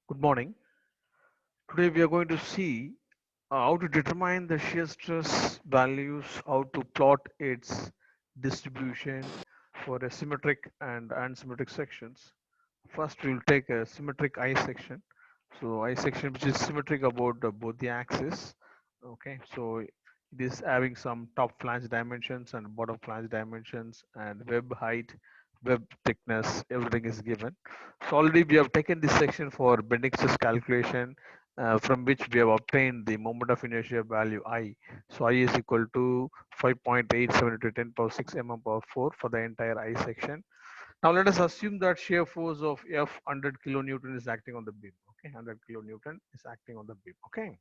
Good morning. Today we are going to see how to determine the shear stress values, how to plot its distribution for a symmetric and unsymmetric sections. First, we will take a symmetric I section. So I section which is symmetric about both the axes. Okay, so it is having some top flange dimensions and bottom flange dimensions and web height, web thickness, everything is given. So already we have taken this section for bending stress calculation, from which we have obtained the moment of inertia value I. So I is equal to 5.87 to 10 power 6 mm power 4 for the entire I section. Now let us assume that shear force of F 100 kilonewton is acting on the beam. Okay, 100 kilonewton is acting on the beam. Okay,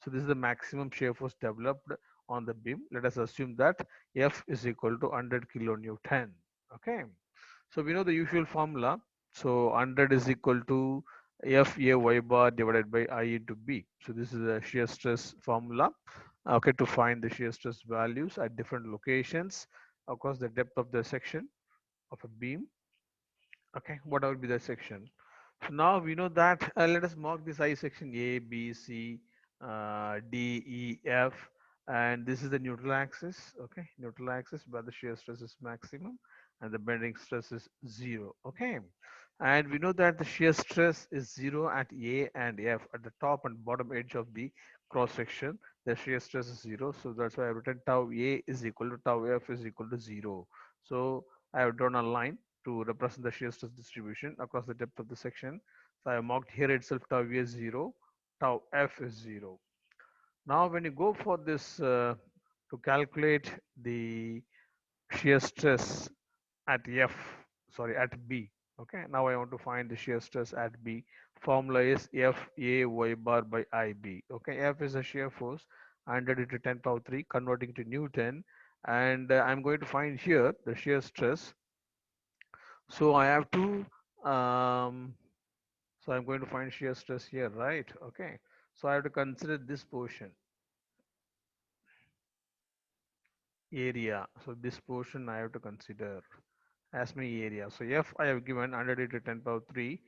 so this is the maximum shear force developed on the beam. Let us assume that F is equal to 100 kilonewton. Okay, so we know the usual formula. So 100 is equal to F A y bar divided by I into B. So this is a shear stress formula. Okay, to find the shear stress values at different locations across the depth of the section of a beam. Okay, what will be the section? So now we know that, let us mark this I section A, B, C, D, E, F, and this is the neutral axis. Okay, neutral axis where the shear stress is maximum and the bending stress is zero. Okay, and we know that the shear stress is zero at A and F at the top and bottom edge of the cross section. The shear stress is zero, so that's why I've written tau A is equal to tau F is equal to zero. So I have drawn a line to represent the shear stress distribution across the depth of the section. So I have marked here itself tau V is 0, tau F is 0. Now when you go for this to calculate the shear stress at F, sorry, at B. Okay, now I want to find the shear stress at B. Formula is F A y bar by IB. Okay, F is a shear force 100 into 10 power 3 converting to Newton, and I'm going to find here the shear stress. So I have to, um, so I'm going to find shear stress here, right? Okay. So I have to consider this portion, area. So this portion I have to consider as my area. So F I have given 100 to 10 power 3.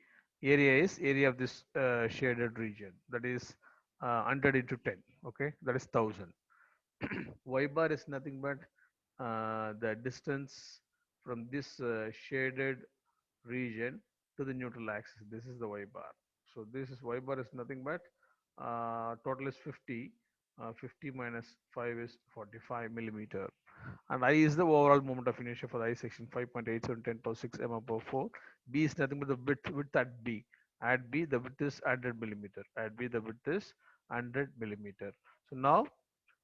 Area is area of this shaded region. That is 100 into 10. Okay. That is 1000. Y bar is nothing but the distance from this shaded region to the neutral axis. This is the y bar. So this is y bar is nothing but total is 50. 50 minus 5 is 45 millimeter. And I is the overall moment of inertia for the I section 5.87 10 power 6 mm per 4. B is nothing but the width at B. At B, the width is 100 millimeter. At B, the width is 100 millimeter. So now,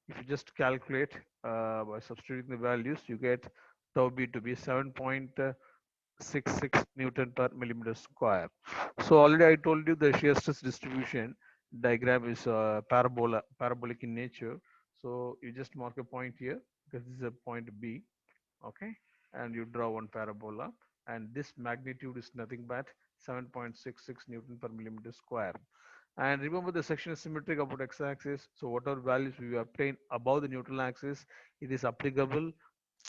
if you just calculate by substituting the values, you get tau B to be 7.66 Newton per millimeter square. So already I told you the shear stress distribution diagram is parabolic in nature. So you just mark a point here because this is a point B, okay, and you draw one parabola, and this magnitude is nothing but 7.66 Newton per millimeter square. And remember, the section is symmetric about x-axis, so whatever values we obtain above the neutral axis, it is applicable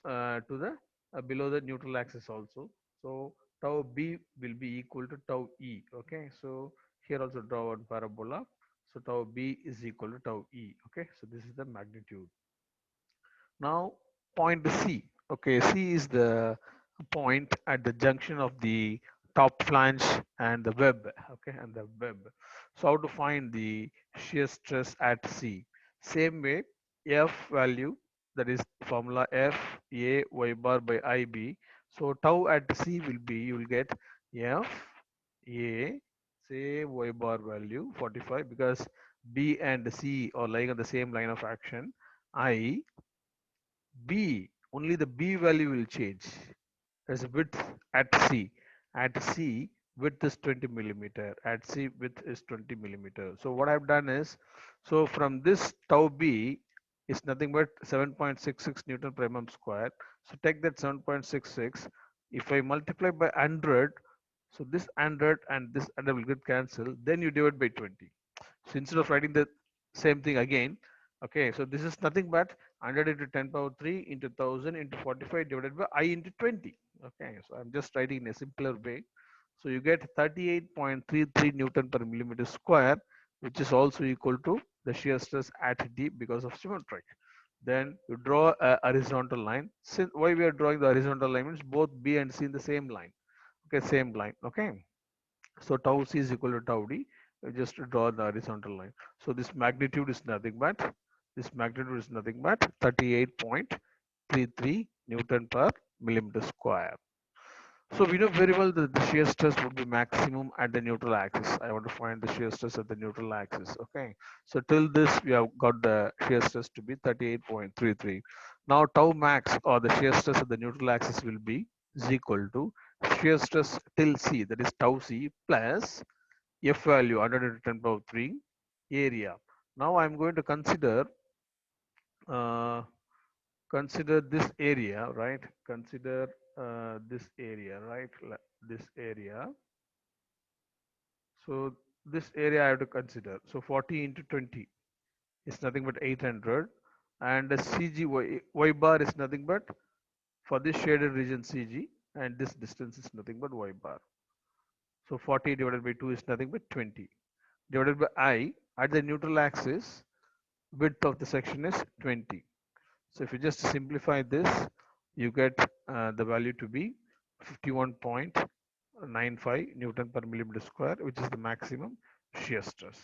to the below the neutral axis also. So tau B will be equal to tau E. Okay, so here also draw one parabola. So tau B is equal to tau E. Okay, so this is the magnitude. Now point C. Okay, C is the point at the junction of the top flange and the web. Okay, and the web. So how to find the shear stress at C? Same way, F value, that is formula F A y bar by IB. So tau at C will be, you will get F A, say y bar value 45, because B and C are lying on the same line of action. I B, only the B value will change. There's width at C. At C, width is 20 millimeter. At C, width is 20 millimeter. So what I've done is, so from this tau B is nothing but 7.66 Newton per mm square. So take that 7.66. If I multiply by 100, so this 100 and this 100 will get cancelled. Then you divide by 20. So instead of writing the same thing again, okay, so this is nothing but 100 into 10 power 3 into 1000 into 45 divided by I into 20. Okay, so I'm just writing in a simpler way. So you get 38.33 Newton per millimeter square, which is also equal to the shear stress at D because of symmetric. Then you draw a horizontal line. Since why we are drawing the horizontal line means both B and C in the same line. Okay, same line. Okay. So tau C is equal to tau D. You just draw the horizontal line. So this magnitude is nothing but 38.33 Newton per millimeter square. So we know very well that the shear stress would be maximum at the neutral axis. I want to find the shear stress at the neutral axis. Okay. So till this we have got the shear stress to be 38.33. Now tau max or the shear stress at the neutral axis will be is equal to shear stress till C, that is tau C plus F value 100 to 10 power 3 area. Now I'm going to uh, consider this area, right? Consider this area, right? This area. So this area I have to consider. So 40 into 20 is nothing but 800, and the CG y bar is nothing but for this shaded region CG, and this distance is nothing but y bar. So 40 divided by 2 is nothing but 20 divided by I at the neutral axis. Width of the section is 20. So if you just simplify this, you get the value to be 51.95 Newton per millimeter square, which is the maximum shear stress.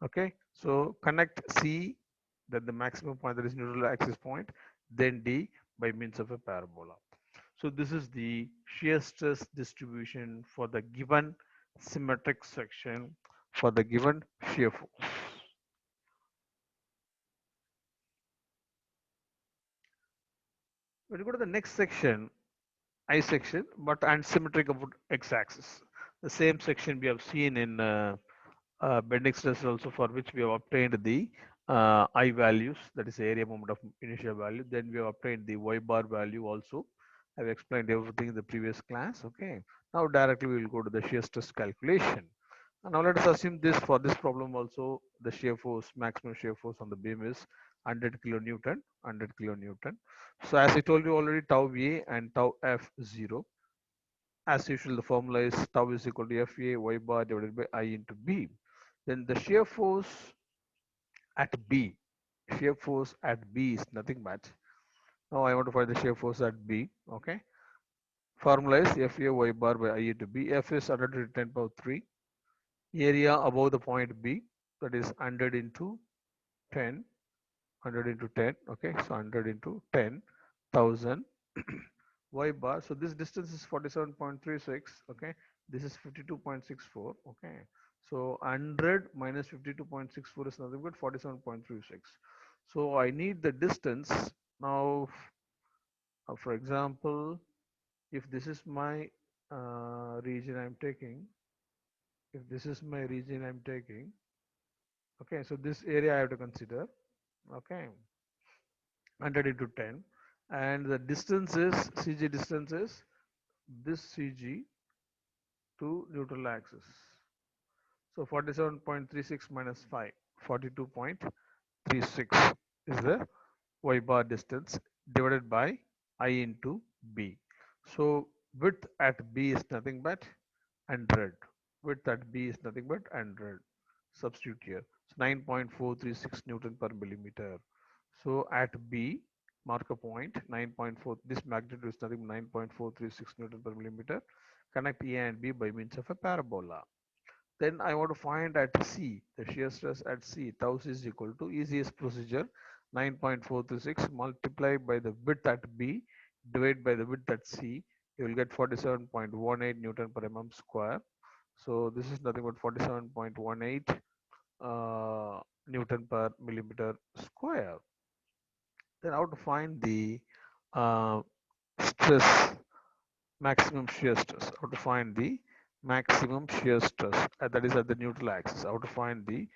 Okay, so connect C, then the maximum point, that is neutral axis point, then D by means of a parabola. So this is the shear stress distribution for the given symmetric section for the given shear force. When you go to the next section, I section, but unsymmetric about x-axis. The same section we have seen in bending stress also, for which we have obtained the I values, that is area moment of initial value. Then we have obtained the y bar value also. I've explained everything in the previous class. Okay. Now directly we will go to the shear stress calculation. And now let us assume this for this problem also, the shear force, maximum shear force on the beam is 100 kilonewton, 100 kilonewton. So as I told you already, tau A and tau F 0. As usual, the formula is tau is equal to FA y bar divided by I into B. Then the shear force at B, shear force at B is nothing but, now I want to find the shear force at B. Okay. Formula is FA y bar by I into B. F is 100 to 10 power 3. Area above the point B, that is 100 into 10, 100 into 10. Okay. So 100 into 10,000 y bar. So this distance is 47.36. Okay. This is 52.64. Okay. So 100 minus 52.64 is nothing but 47.36. So I need the distance. Now, for example, if this is my region I'm taking, if this is my region I'm taking, okay, so this area I have to consider, okay, 100 into 10, and the distance is, CG distance is this CG to neutral axis. So 47.36 minus 5, 42.36 is the y bar distance divided by I into B. So width at B is nothing but 100. Width at B is nothing but 100. Substitute here. So 9.436 Newton per millimeter. So at B, mark a point 9.4. This magnitude is nothing but 9.436 Newton per millimeter. Connect A and B by means of a parabola. Then I want to find at C, the shear stress at C, tau C is equal to easiest procedure 9.436 multiplied by the width at B divided by the width at C. You will get 47.18 Newton per mm square. So this is nothing but 47.18 Newton per millimeter square. Then how to find the uh, stress, maximum shear stress? How to find the maximum shear stress? That is at the neutral axis. How to find the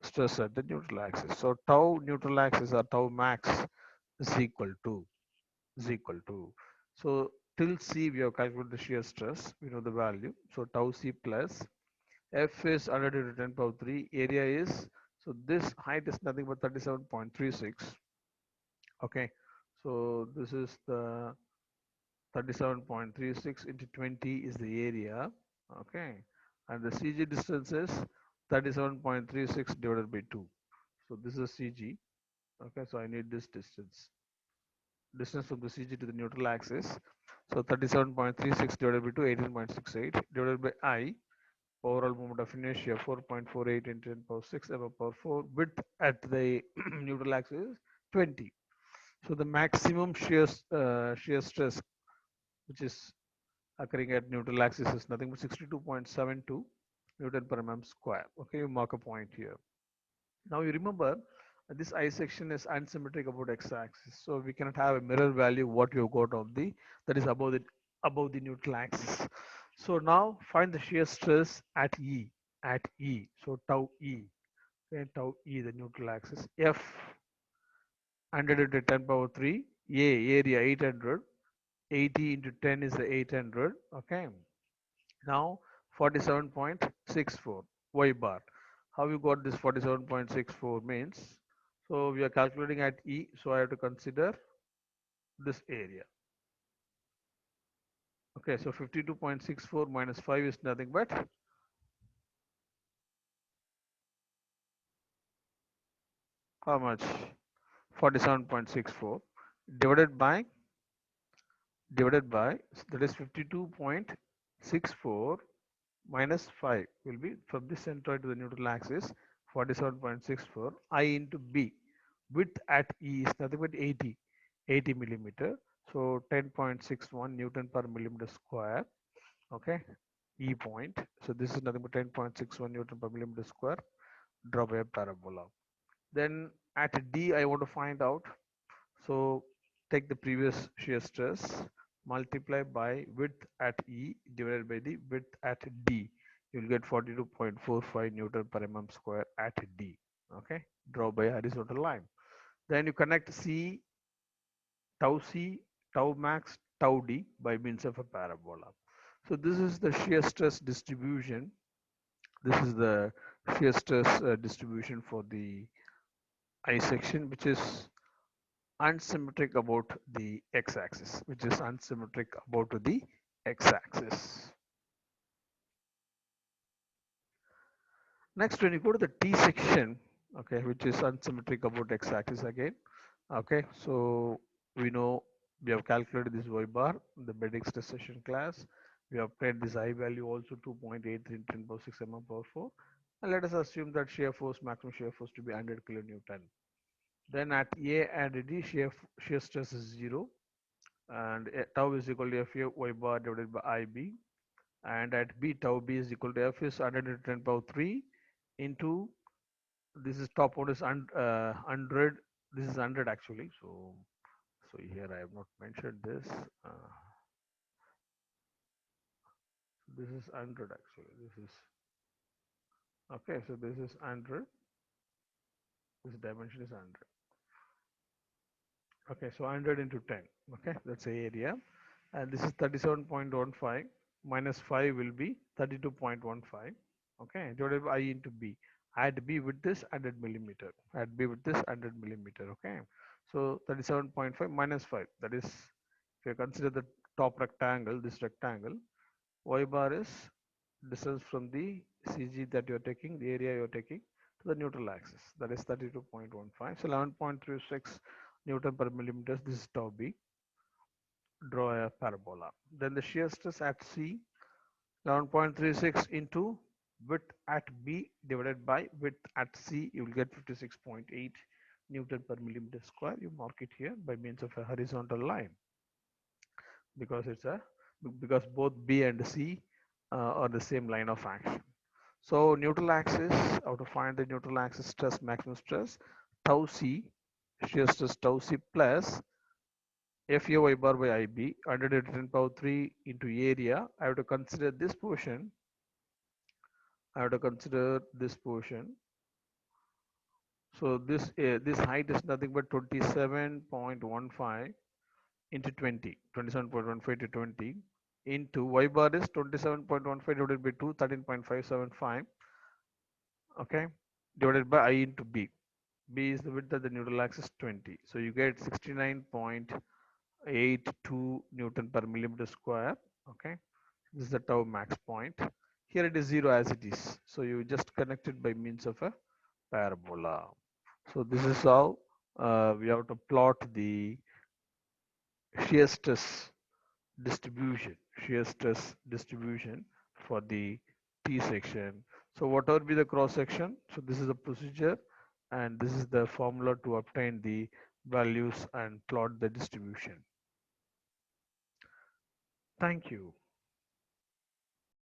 stress at the neutral axis? So tau neutral axis or tau max is equal to is equal to. So till C we have calculated the shear stress. We know the value. So tau C plus F is 100 to 10 power 3. Area is, so this height is nothing but 37.36. Okay. So this is the 37.36 into 20 is the area, okay, and the CG distance is 37.36 divided by 2. So this is CG, okay, so I need this distance from the CG to the neutral axis. So 37.36 divided by 2, 18.68 divided by I, overall moment of inertia 4.48 into 10 power 6 m power 4, width at the neutral axis is 20. So the maximum shear stress which is occurring at neutral axis is nothing but 62.72 Newton per mm square. Okay, you mark a point here. Now you remember this I section is unsymmetric about x-axis, so we cannot have a mirror value what you got of the that is above the neutral axis. So now find the shear stress at E. So tau E, okay, tau E the neutral axis. F 100 into 10 power 3, A area 800, 80 into 10 is the 800. Okay, now 47.64 y bar. How you got this 47.64 means, so we are calculating at E, so I have to consider this area. Okay, so 52.64 minus 5 is nothing but how much? 47.64 divided by that is 52.64 minus 5 will be from the centroid to the neutral axis 47.64 I into B. Width at E is nothing but 80 millimeter. So 10.61 Newton per millimeter square. Okay, E point. So this is nothing but 10.61 Newton per millimeter square. Draw by a parabola. Then at D I want to find out. So take the previous shear stress, multiply by width at E divided by the width at D. You will get 42.45 Newton per mm square at D. Okay, draw by horizontal line. Then you connect tau C, tau max, tau D by means of a parabola. So this is the shear stress distribution. This is the shear stress distribution for the I section, which is unsymmetric about the x-axis, which is unsymmetric about the x-axis. Next, when you go to the T section, okay, which is unsymmetric about x-axis again, okay, so we know we have calculated this y bar in the bending stress session class. We have obtained this I value also 2.83 10 power 6 mm power 4, and let us assume that maximum shear force to be 100 kilonewton. Then at A and D, shear stress is 0, and tau is equal to F A y bar divided by IB, and at B tau B is equal to F is 100 into 10 power 3 into this is top one is 100, this is 100 actually, so here I have not mentioned this, this is 100 actually, this is okay, so this is 100, this dimension is 100. Okay, so 100 into 10, okay, that's the area, and this is 37.15 minus 5 will be 32.15, okay, divided by I into B. Add B with this 100 millimeter, add B with this 100 millimeter, okay, so 37.5 minus 5, that is, if you consider the top rectangle, this rectangle, y bar is distance from the CG that you are taking, the area you are taking to the neutral axis, that is 32.15. So 11.36 Newton per millimeter. This is tau B. Draw a parabola. Then the shear stress at C, 11.36 into width at B divided by width at C. You will get 56.8 Newton per millimeter square. You mark it here by means of a horizontal line, because because both B and C are the same line of action. So neutral axis, how to find the neutral axis stress, maximum stress, tau C, shear stress tau C plus FA y bar by IB, 100 to 10 power 3 into area. I have to consider this portion. So this height is nothing but 27.15 into 20, 27.15 to 20 into y bar is 27.15 divided by 2, 13.575, okay, divided by I into B. B is the width of the neutral axis 20. So you get 69.0 0.82 Newton per millimeter square. Okay, this is the tau max point. Here it is 0 as it is. So you just connect it by means of a parabola. So this is how we have to plot the shear stress distribution, shear stress distribution for the T section. So whatever be the cross section, so this is the procedure and this is the formula to obtain the values and plot the distribution. Thank you.